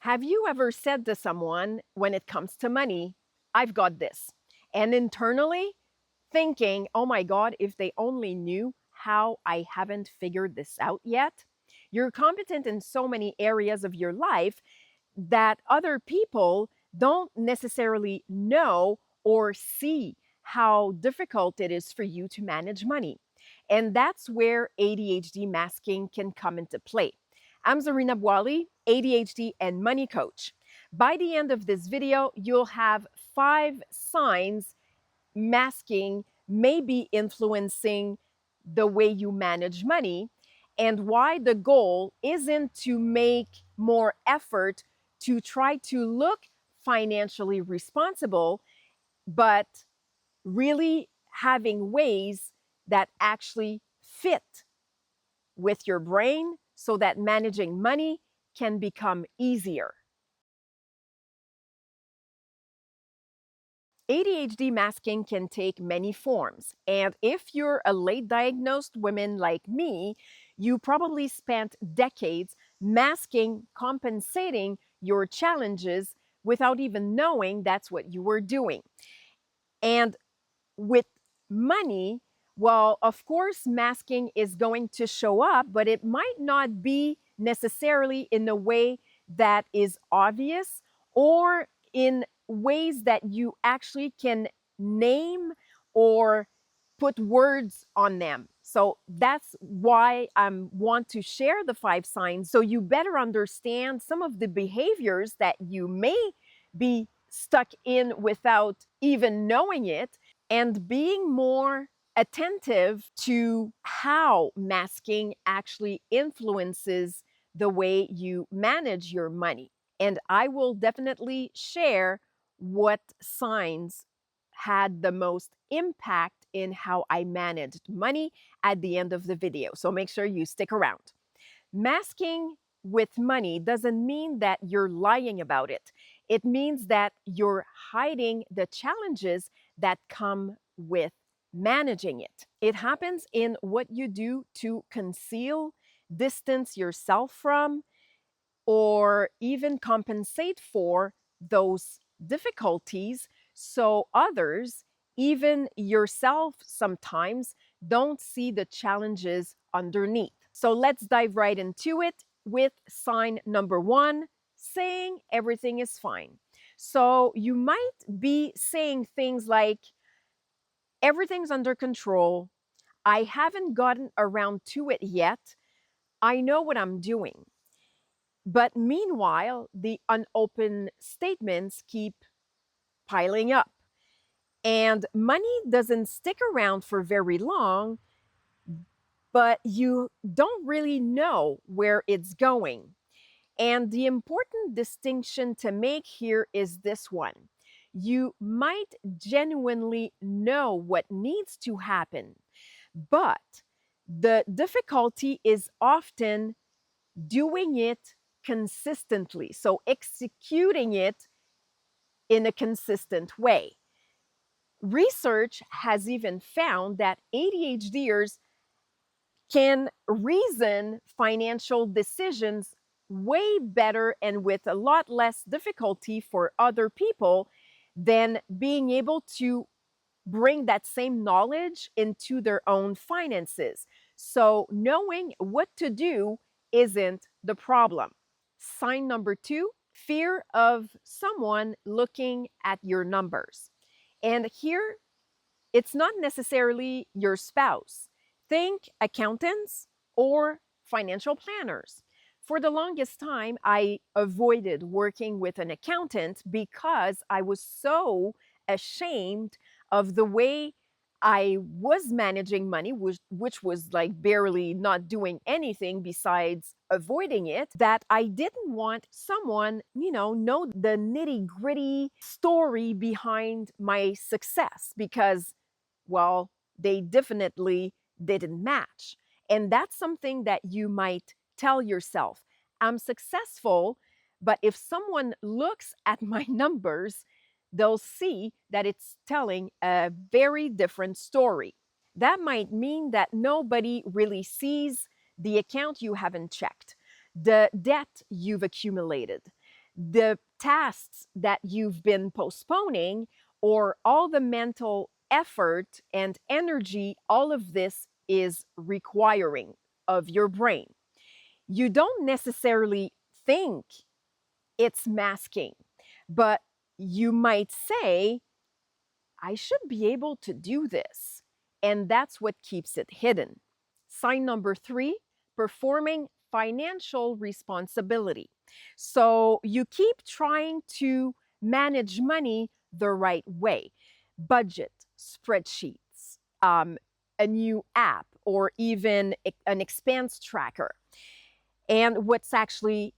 Have you ever said to someone, when it comes to money, I've got this? And internally thinking, oh my God, if they only knew how I haven't figured this out yet. You're competent in so many areas of your life that other people don't necessarily know or see how difficult it is for you to manage money. And that's where ADHD masking can come into play. I'm Zarina Bwali, ADHD and money coach. By the end of this video, you'll have 5 signs masking may be influencing the way you manage money, and why the goal isn't to make more effort to try to look financially responsible, but really having ways that actually fit with your brain so that managing money can become easier. ADHD masking can take many forms, and if you're a late diagnosed woman like me, you probably spent decades masking, compensating your challenges without even knowing that's what you were doing. And with money, well, of course, masking is going to show up, but it might not be necessarily in a way that is obvious or in ways that you actually can name or put words on them. So that's why I want to share the 5 signs so you better understand some of the behaviors that you may be stuck in without even knowing it, and being more attentive to how masking actually influences the way you manage your money. And I will definitely share what signs had the most impact in how I managed money at the end of the video. So make sure you stick around. Masking with money doesn't mean that you're lying about it. It means that you're hiding the challenges that come with managing it. It happens in what you do to conceal, distance yourself from, or even compensate for those difficulties so others, even yourself sometimes, don't see the challenges underneath. So let's dive right into it with sign number 1, saying everything is fine. So you might be saying things like, everything's under control, I haven't gotten around to it yet, I know what I'm doing. But meanwhile, the unopened statements keep piling up. And money doesn't stick around for very long, but you don't really know where it's going. And the important distinction to make here is this one. You might genuinely know what needs to happen, but the difficulty is often doing it consistently. So executing it in a consistent way. Research has even found that ADHDers can reason financial decisions way better and with a lot less difficulty for other people than being able to bring that same knowledge into their own finances. So knowing what to do isn't the problem. Sign number 2, fear of someone looking at your numbers. And here, it's not necessarily your spouse. Think accountants or financial planners. For the longest time, I avoided working with an accountant because I was so ashamed of the way I was managing money, which was like barely not doing anything besides avoiding it, that I didn't want someone, know the nitty-gritty story behind my success because, well, they definitely didn't match. And that's something that you might tell yourself. I'm successful, but if someone looks at my numbers, they'll see that it's telling a very different story. That might mean that nobody really sees the account you haven't checked, the debt you've accumulated, the tasks that you've been postponing, or all the mental effort and energy all of this is requiring of your brain. You don't necessarily think it's masking, but you might say, I should be able to do this. And that's what keeps it hidden. Sign number three, performing financial responsibility. So you keep trying to manage money the right way. Budget, spreadsheets, a new app, or even an expense tracker. And what's actually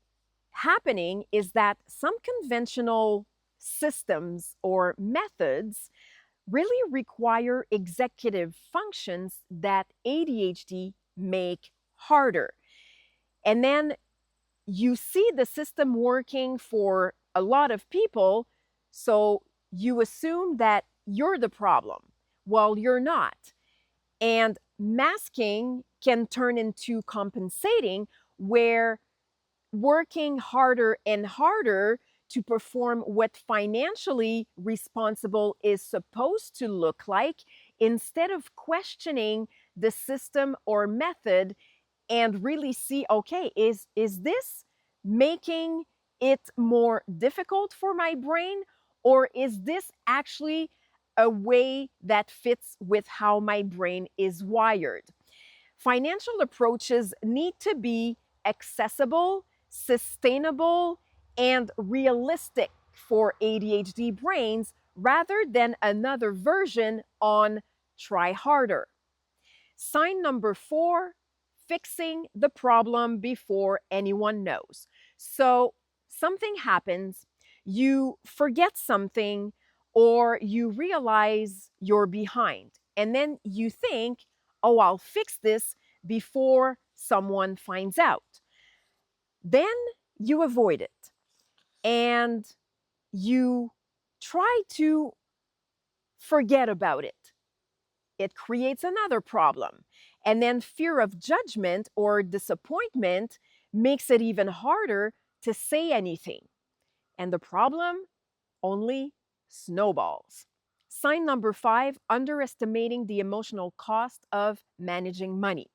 happening is that some conventional systems or methods really require executive functions that ADHD make harder. And then you see the system working for a lot of people, so you assume that you're the problem. Well, you're not. And masking can turn into compensating, where working harder and harder to perform what financially responsible is supposed to look like, instead of questioning the system or method and really see, okay, is this making it more difficult for my brain, or is this actually a way that fits with how my brain is wired? Financial approaches need to be accessible, sustainable, and realistic for ADHD brains, rather than another version on try harder. Sign number four, fixing the problem before anyone knows. So something happens, you forget something, or you realize you're behind. And then you think, oh, I'll fix this before someone finds out. Then you avoid it and you try to forget about it. It creates another problem. And then fear of judgment or disappointment makes it even harder to say anything. And the problem only snowballs. Sign number five, underestimating the emotional cost of managing money.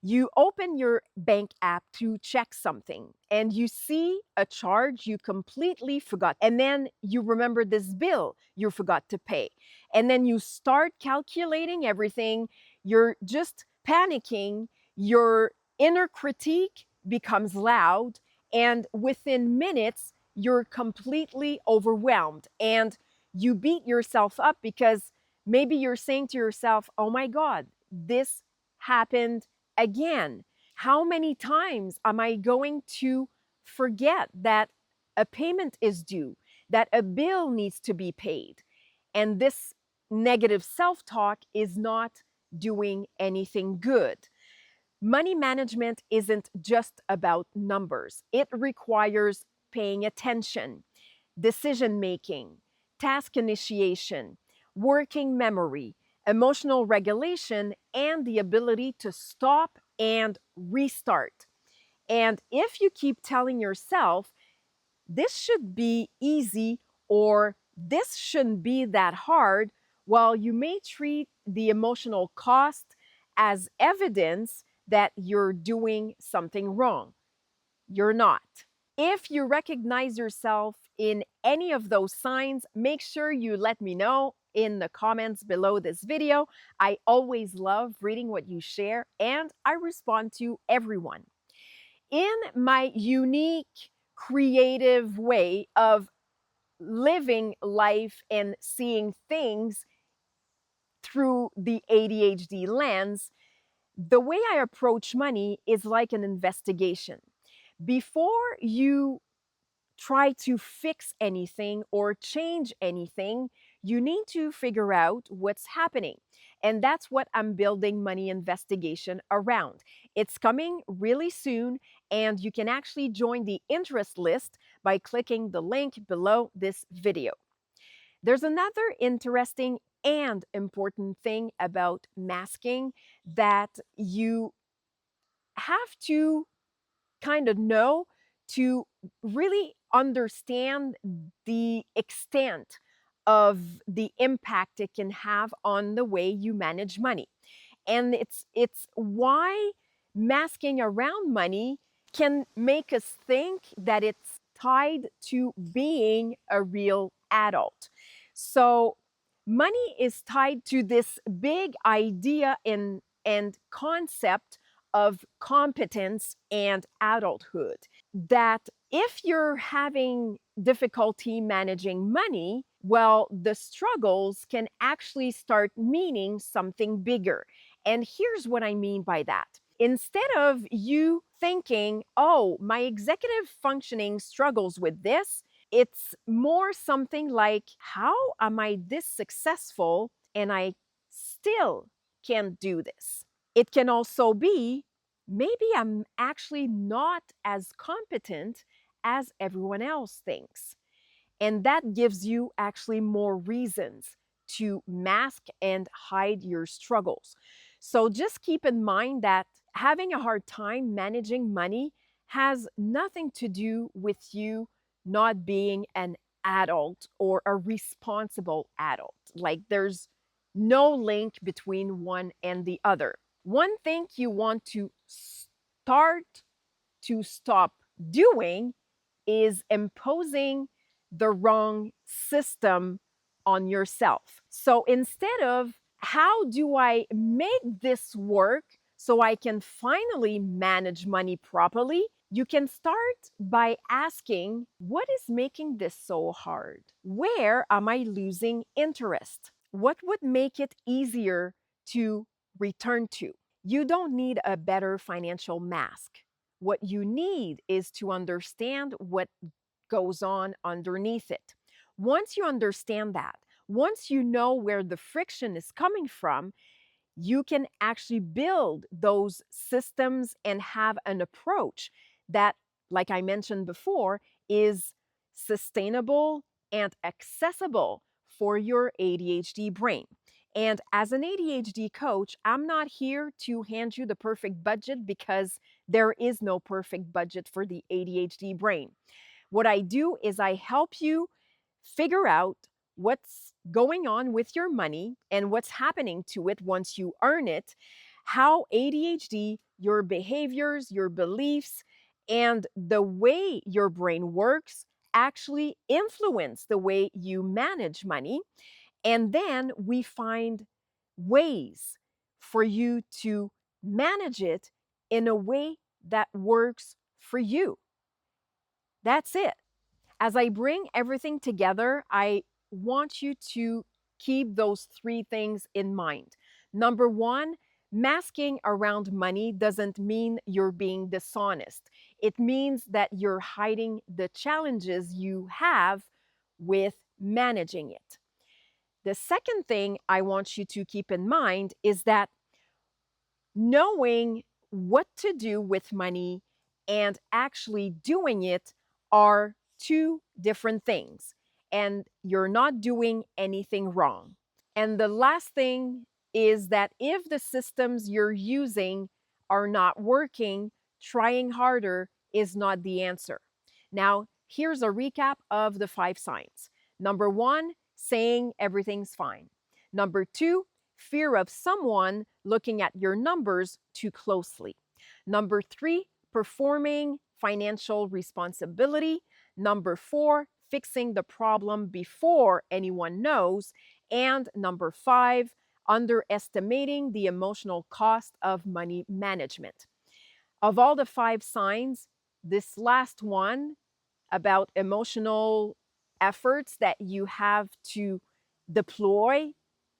You open your bank app to check something and you see a charge you completely forgot. And then you remember this bill you forgot to pay. And then you start calculating everything. You're just panicking. Your inner critique becomes loud. And within minutes, you're completely overwhelmed. And you beat yourself up because maybe you're saying to yourself, oh my God, this happened again. How many times am I going to forget that a payment is due, that a bill needs to be paid? And this negative self talk is not doing anything good. Money management isn't just about numbers, it requires paying attention, decision making, task initiation, working memory, emotional regulation, and the ability to stop and restart. And if you keep telling yourself, this should be easy or this shouldn't be that hard, well, you may treat the emotional cost as evidence that you're doing something wrong. You're not. If you recognize yourself in any of those signs, make sure you let me know in the comments below this video. I always love reading what you share and I respond to everyone. In my unique, creative way of living life and seeing things through the ADHD lens, the way I approach money is like an investigation. Before you try to fix anything or change anything, you need to figure out what's happening. And that's what I'm building Money Investigation around. It's coming really soon, and you can actually join the interest list by clicking the link below this video. There's another interesting and important thing about masking that you have to kind of know to really understand the extent of the impact it can have on the way you manage money. And it's why masking around money can make us think that it's tied to being a real adult. So money is tied to this big idea and concept of competence and adulthood, that if you're having difficulty managing money, well, the struggles can actually start meaning something bigger. And here's what I mean by that. Instead of you thinking, oh, my executive functioning struggles with this, it's more something like, how am I this successful and I still can't do this? It can also be, maybe I'm actually not as competent as everyone else thinks. And that gives you actually more reasons to mask and hide your struggles. So just keep in mind that having a hard time managing money has nothing to do with you not being an adult or a responsible adult. Like there's no link between one and the other. One thing you want to start to stop doing is imposing the wrong system on yourself. So instead of, how do I make this work so I can finally manage money properly? You can start by asking, what is making this so hard? Where am I losing interest? What would make it easier to return to? You don't need a better financial mask. What you need is to understand what goes on underneath it. Once you understand that, once you know where the friction is coming from, you can actually build those systems and have an approach that, like I mentioned before, is sustainable and accessible for your ADHD brain. And as an ADHD coach, I'm not here to hand you the perfect budget, because there is no perfect budget for the ADHD brain. What I do is I help you figure out what's going on with your money and what's happening to it once you earn it, how ADHD, your behaviors, your beliefs, and the way your brain works actually influence the way you manage money. And then we find ways for you to manage it in a way that works for you. That's it. As I bring everything together, I want you to keep those three things in mind. Number one, masking around money doesn't mean you're being dishonest. It means that you're hiding the challenges you have with managing it. The second thing I want you to keep in mind is that knowing what to do with money and actually doing it are two different things, and you're not doing anything wrong. And the last thing is that if the systems you're using are not working, trying harder is not the answer. Now, here's a recap of the 5 signs. Number one, saying everything's fine. Number two, fear of someone looking at your numbers too closely. Number three, performing financial responsibility. Number four, fixing the problem before anyone knows. And number five, underestimating the emotional cost of money management. Of all the 5 signs, this last one about emotional efforts that you have to deploy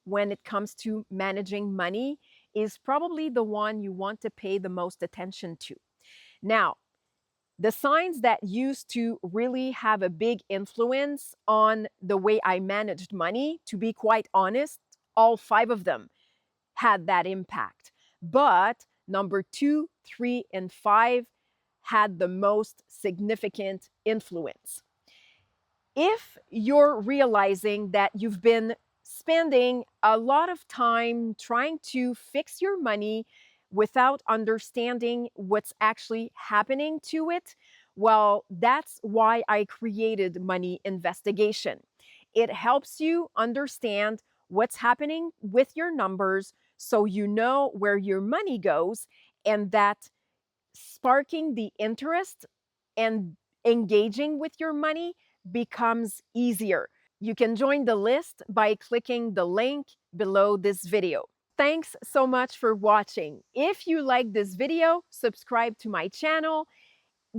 when it comes to managing money is probably the one you want to pay the most attention to. Now, the signs that used to really have a big influence on the way I managed money, to be quite honest, all 5 of them had that impact. But number 2, 3, and 5 had the most significant influence. If you're realizing that you've been spending a lot of time trying to fix your money without understanding what's actually happening to it, Well, that's why I created Money Investigation. It helps you understand what's happening with your numbers so you know where your money goes, and that sparking the interest and engaging with your money becomes easier. You can join the list by clicking the link below this video. Thanks so much for watching. If you like this video, subscribe to my channel,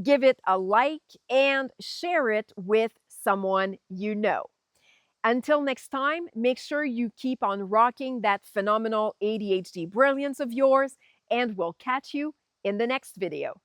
give it a like, and share it with someone you know. Until next time, make sure you keep on rocking that phenomenal ADHD brilliance of yours, and we'll catch you in the next video.